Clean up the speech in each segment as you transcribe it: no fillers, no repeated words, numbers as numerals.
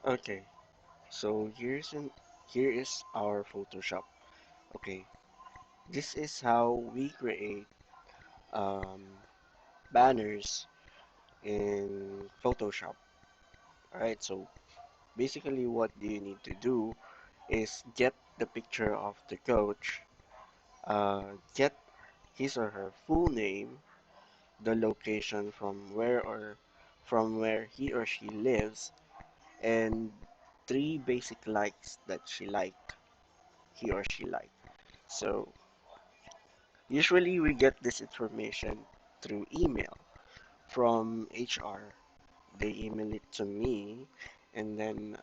Okay, so here is our Photoshop. Okay, this is how we create um, banners in Photoshop. Alright, so basically what do you need to do is get the picture of the coach, get his or her full name, the location from where he or she lives, and three basic likes that he or she like. So usually we get this information through email from HR. They email it to me, and then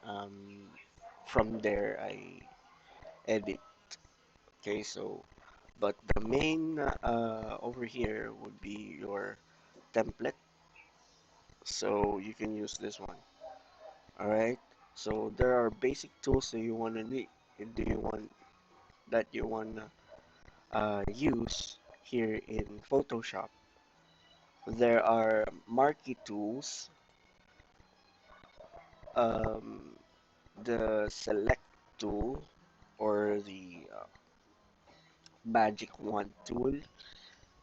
from there I edit. Okay, so but the main over here would be your template, so you can use this one. All right. So there are basic tools that you want to need. Do you want that you want to use here in Photoshop? There are marquee tools, um, the select tool or the magic wand tool,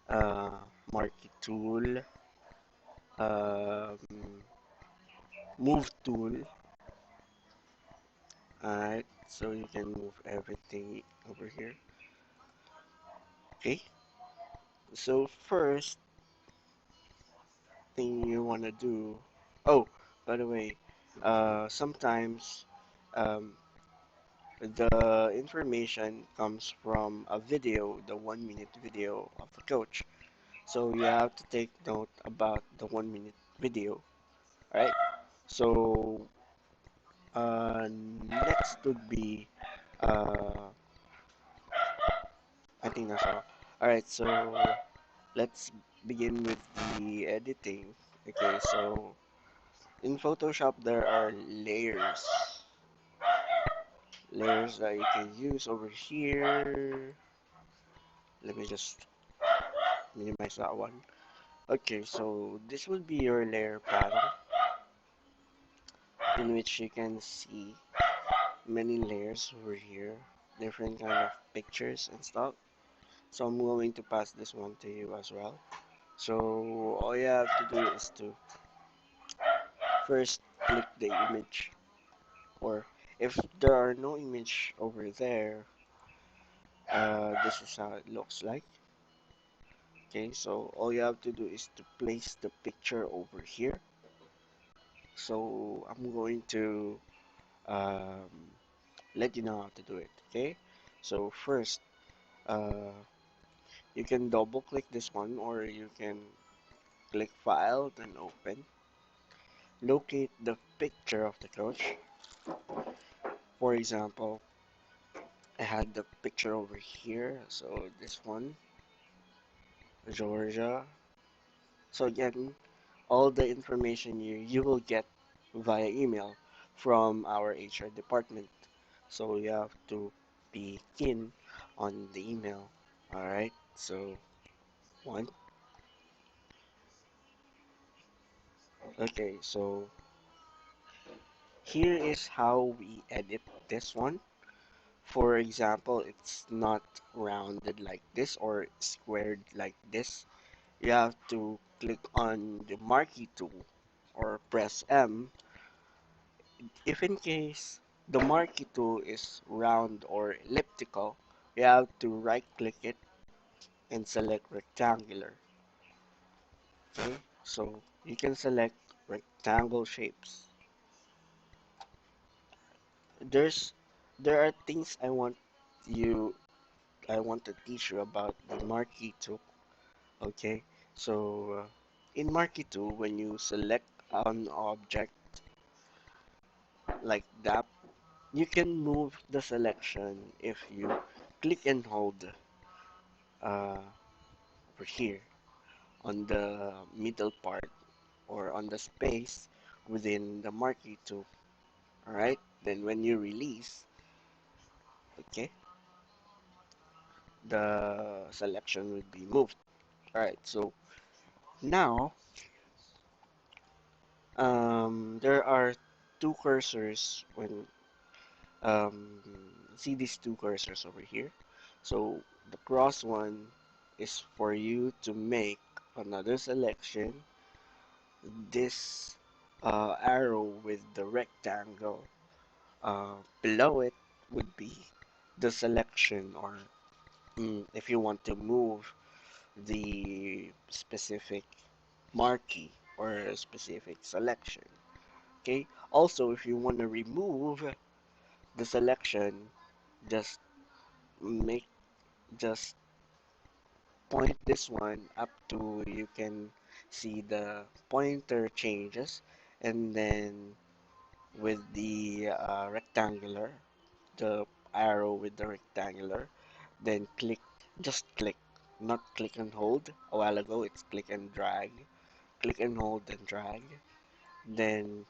uh, marquee tool, um, move tool. Alright, so you can move everything over here. Okay, so first thing you want to do. Oh, by the way, sometimes um, the information comes from a video, the 1 minute video of the coach. So you have to take note about the 1 minute video, right? So next would be, uh, I think that's all. Alright, so let's begin with the editing. Okay, so in Photoshop there are layers that you can use over here. Let me just minimize that one. Okay, so this would be your layer panel in which you can see many layers over here, different kind of pictures and stuff. So I'm going to pass this one to you as well. So all you have to do is to first click the image, or if there are no image over there, this is how it looks like. Okay, so all you have to do is to place the picture over here. So I'm going to um, let you know how to do it. Okay, so first uh, you can double click this one, or you can click file then open, locate the picture of the coach. For example, I had the picture over here, so this one, Georgia. So again, all the information you will get via email from our HR department. So you have to be keen on the email. Alright, so one. Okay, so here is how we edit this one. For example, it's not rounded like this or squared like this. You have to click on the marquee tool or press M. If in case the marquee tool is round or elliptical, you have to right click it and select rectangular. Okay, so you can select rectangle shapes. There's there are things you I want to teach you about the marquee tool. Okay, so in marquee tool, when you select an object like that, you can move the selection if you click and hold over here on the middle part or on the space within the marquee tool. Alright, then when you release, okay, the selection will be moved. Alright, so now there are two cursors when um, see these two cursors over here. So the cross one is for you to make another selection. This arrow with the rectangle below it would be the selection, or if you want to move the specific marquee or a specific selection. Okay. Also, if you want to remove the selection, just make just point this one up to you can see the pointer changes, and then with the rectangular, the arrow with the rectangular, then just click, not click and hold. A while ago it's click and hold and drag. Then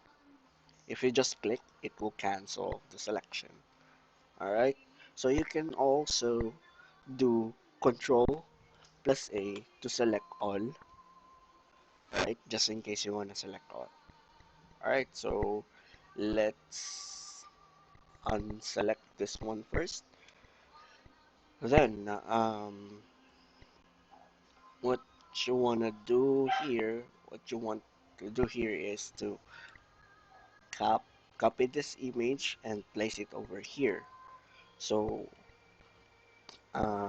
if you just click, it will cancel the selection. Alright, so you can also do Control plus A to select all, right? Just in case you want to select all. Alright, so let's unselect this one first. Then, what you want to do here, what you want to do here is to cap copy this image and place it over here. So,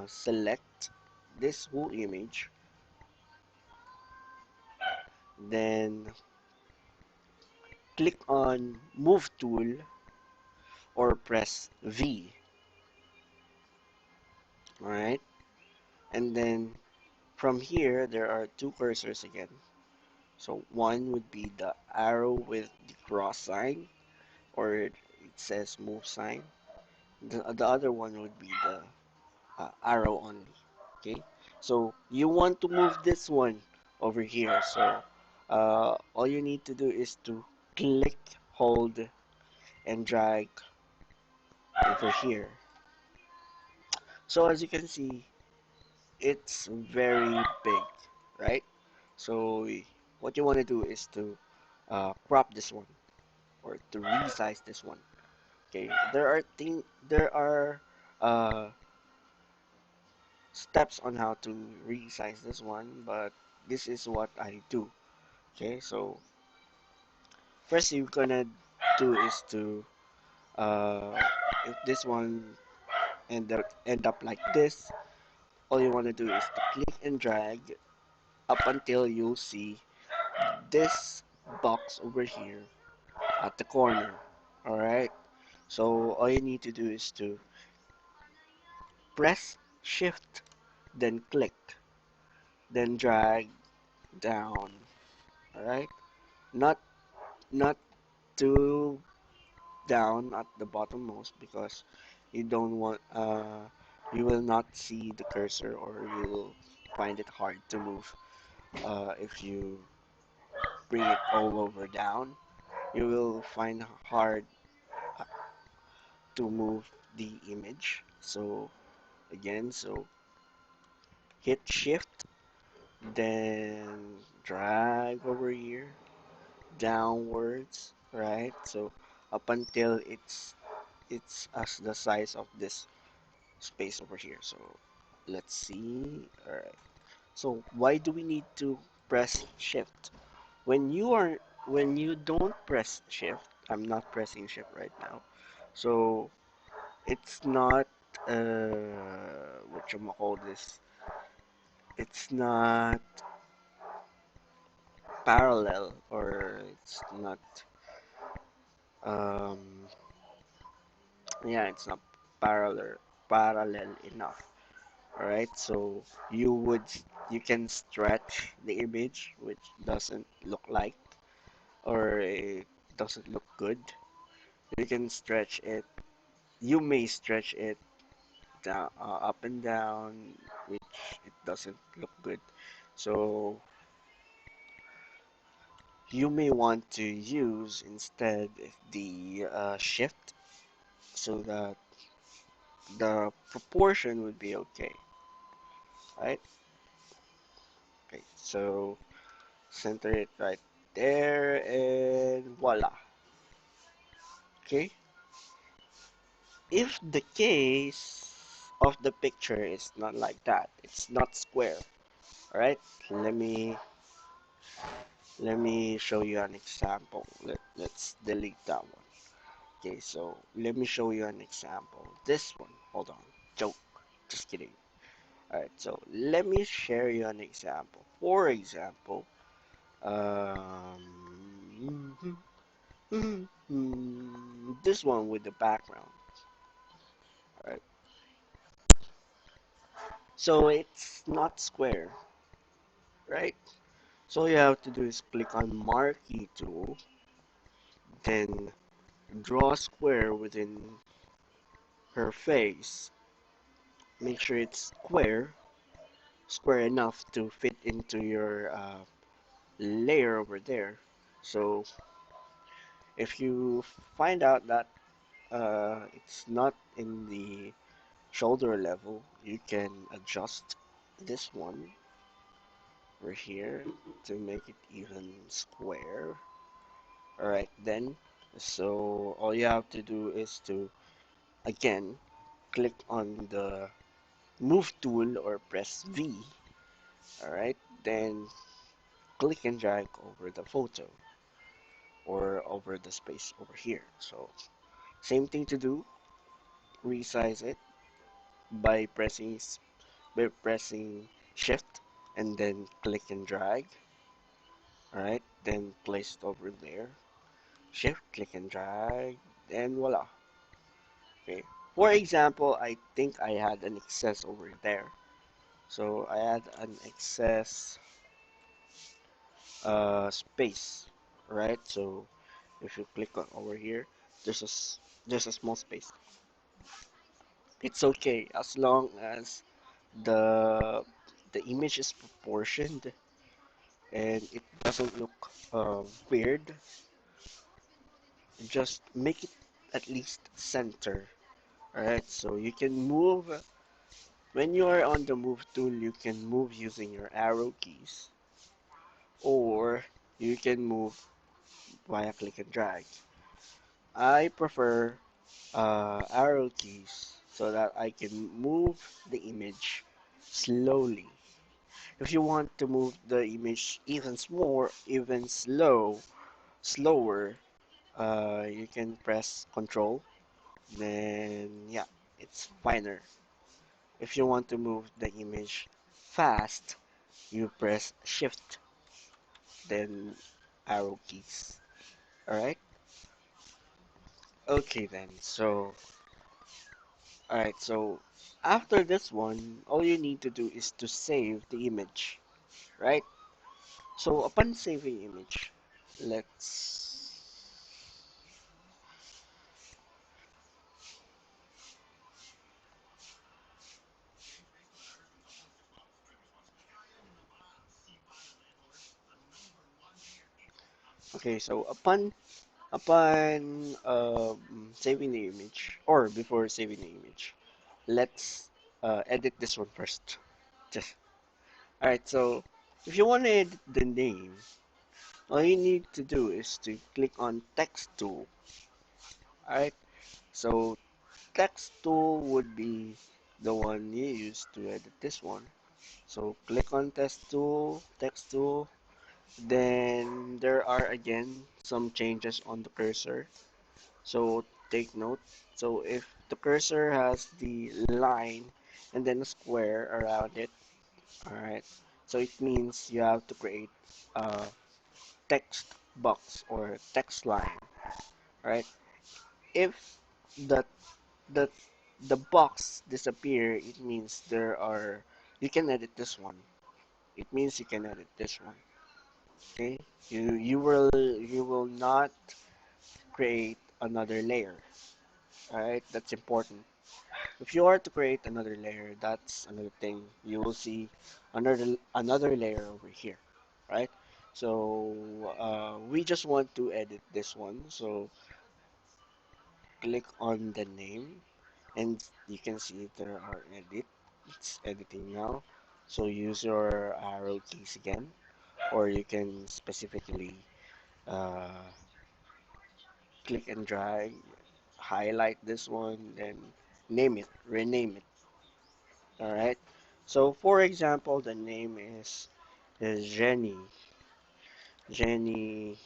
select this whole image, then click on Move tool or press V. Alright, and then from here there are two cursors again. So one would be the arrow with the cross sign, or it says move sign. The other one would be the arrow only. Okay, so you want to move this one over here. So all you need to do is to click, hold, and drag over here. So as you can see, it's very big, right? So what you want to do is to crop this one or to resize this one. Okay, there are uh, steps on how to resize this one, but this is what I do. Okay, so first you're gonna do is to if this one end up like this, all you want to do is to click and drag up until you see this box over here at the corner. Alright, so all you need to do is to press shift, then click, then drag down. Alright, not not too down at the bottommost, because you don't want you will not see the cursor, or you will find it hard to move if you bring it all over down. You will find hard uh, to move the image. So again, so hit shift, then drag over here downwards, right? So up until it's as the size of this space over here. So let's see. All right, so why do we need to press shift when you don't press shift? I'm not pressing shift right now, so it's not what you call this, it's not parallel, or it's not um yeah, it's not parallel enough. All right, so you can stretch the image, which doesn't look like, or it doesn't look good. You can stretch it. You may stretch it down, up and down, which it doesn't look good. So you may want to use instead the shift, so that the proportion would be okay, right? Okay, so center it right there, and voila. Okay, if the case of the picture is not like that, it's not square. All right, let me let me show you an example. Let's delete that one. Okay, so let me show you an example. This one, hold on, joke, just kidding. Alright, so let me share you an example. For example, um, this one with the background. Alright, so it's not square, right? So all you have to do is click on Marquee tool, then draw a square within her face. Make sure it's square enough to fit into your layer over there. So if you find out that it's not in the shoulder level, you can adjust this one over here to make it even square. Alright then, so all you have to do is to again click on the move tool or press V. Alright, then click and drag over the photo or over the space over here. So same thing to do, resize it by pressing shift and then click and drag. Alright, then place it over there. Shift, click and drag, and voila. Okay. For example, I think I had an excess over there. So I had an excess space, right? So if you click on over here, there's there's a small space. It's okay as long as the the image is proportioned and it doesn't look weird. Just make it at least center. Alright, so you can move when you are on the move tool, you can move using your arrow keys, or you can move via click and drag. I prefer arrow keys so that I can move the image slowly. If you want to move the image even slower, you can press Control. Then yeah, it's finer. If you want to move the image fast, you press Shift, then arrow keys. Alright? Okay then, so after this one, all you need to do is to save the image, right? So upon saving image, let's, okay, so upon saving the image, or before saving the image, let's edit this one first. Just alright, so if you want to edit the name, all you need to do is to click on text tool. Alright, so text tool would be the one you use to edit this one. So click on text tool, then there are again some changes on the cursor. So take note. So if the cursor has the line and then a square around it, alright, so it means you have to create a text box or text line, right? If the the the box disappear, it means you can edit this one. It means you can edit this one. Okay? You will not create another layer. Alright? That's important. If you are to create another layer, that's another thing. You will see another layer over here. Right? So we just want to edit this one. So click on the name and you can see there are it's editing now, so use your arrow keys again, or you can specifically uh, click and drag highlight this one, then name it, rename it. All right. So for example, the name is Jenny, Jenny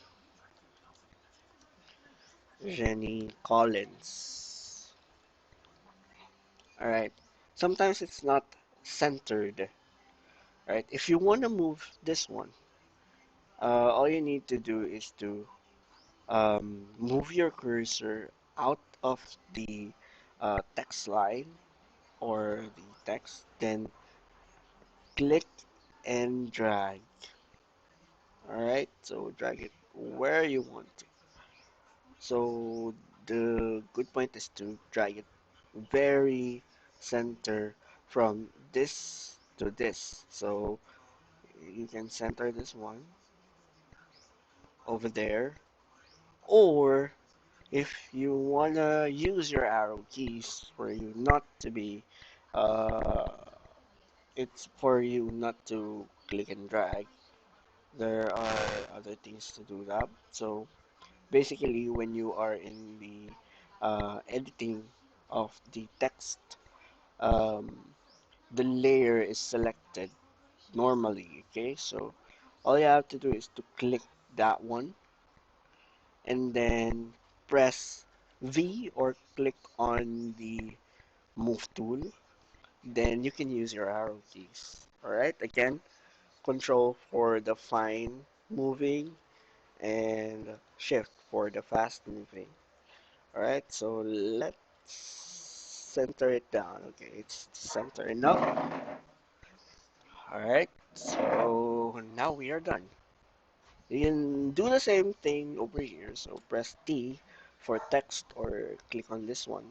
Collins. All right. Sometimes it's not centered. Right. If you want to move this one, all you need to do is to move your cursor out of the text line or the text, then click and drag. Alright, so drag it where you want to. So the good point is to drag it very center from this to this. So you can center this one over there, or if you wanna use your arrow keys for you not to be uh, it's for you not to click and drag. There are other things to do that. So basically, when you are in the editing of the text, um, the layer is selected normally. Okay, so all you have to do is to click that one and then press V or click on the move tool. Then you can use your arrow keys. All right, again, control for the fine moving and shift for the fast moving. Alright, so let's center it down. Okay, it's center enough. Alright, so now we are done. You can do the same thing over here. So press T for text or click on this one.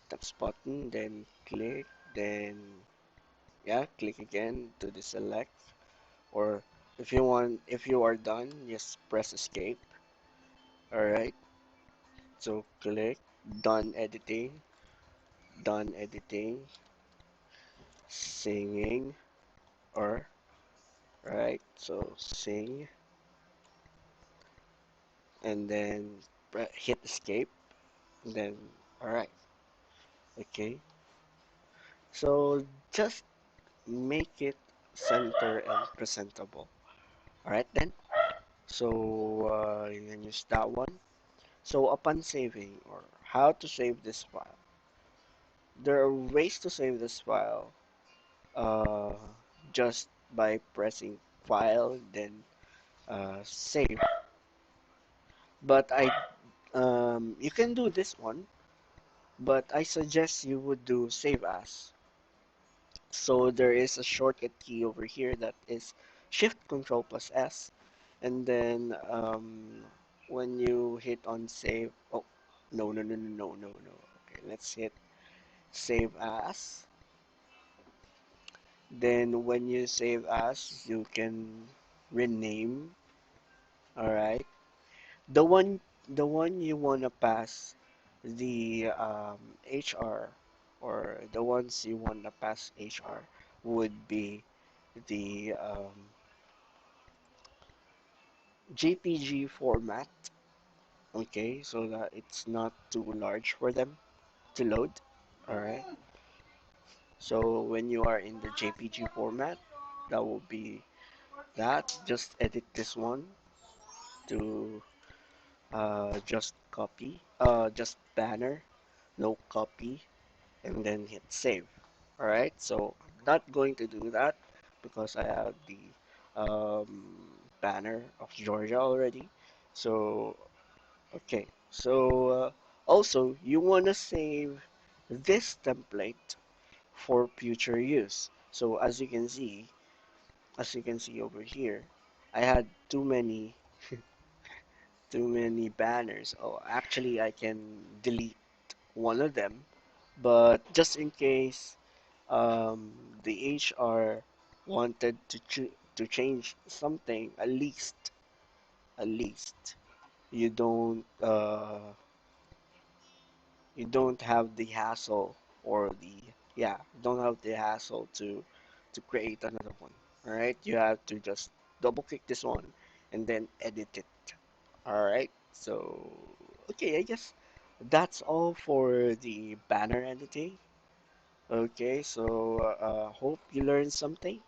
Text button, then click, then yeah, click again to deselect. Or if you are done, just press escape. Alright, so click done editing, singing, or right, so sing, and then hit escape, and then alright, okay. So just make it center and presentable. Alright then. So you can use that one. So upon saving or how to save this file, there are ways to save this file. Uh, just by pressing file, then save. But you can do this one, but I suggest you would do save as. So there is a shortcut key over here that is Shift Control plus S, and then when you hit on save, oh no. Okay, let's hit save as. Then when you save as, you can rename. All right. The one the one you wanna pass the HR or the ones you wanna pass HR would be the JPG format, okay, so that it's not too large for them to load. All right. So when you are in the JPG format, that will be that. Just edit this one to just copy, just banner, no copy, and then hit save. Alright, so I'm not going to do that because I have the banner of Georgia already. So, okay, so also you want to save this template for future use. So as you can see over here, I had too many banners. Oh, actually I can delete one of them, but just in case um, the HR wanted to change something, at least you don't have the hassle or the yeah don't have the hassle to create another one. All right, you have to just double click this one and then edit it. All right, so okay, I guess That's all for the banner editing. Okay, so hope you learned something.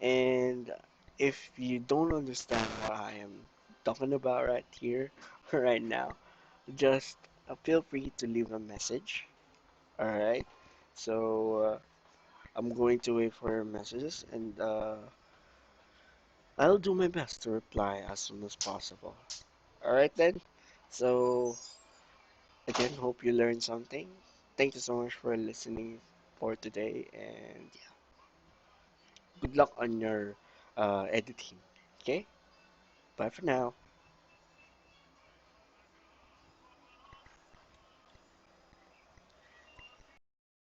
And if you don't understand what I am talking about right here, right now, just feel free to leave a message. All right. So I'm going to wait for your messages, and I'll do my best to reply as soon as possible. All right then. So again, hope you learned something. Thank you so much for listening for today, and yeah, good luck on your editing. Okay. Bye for now.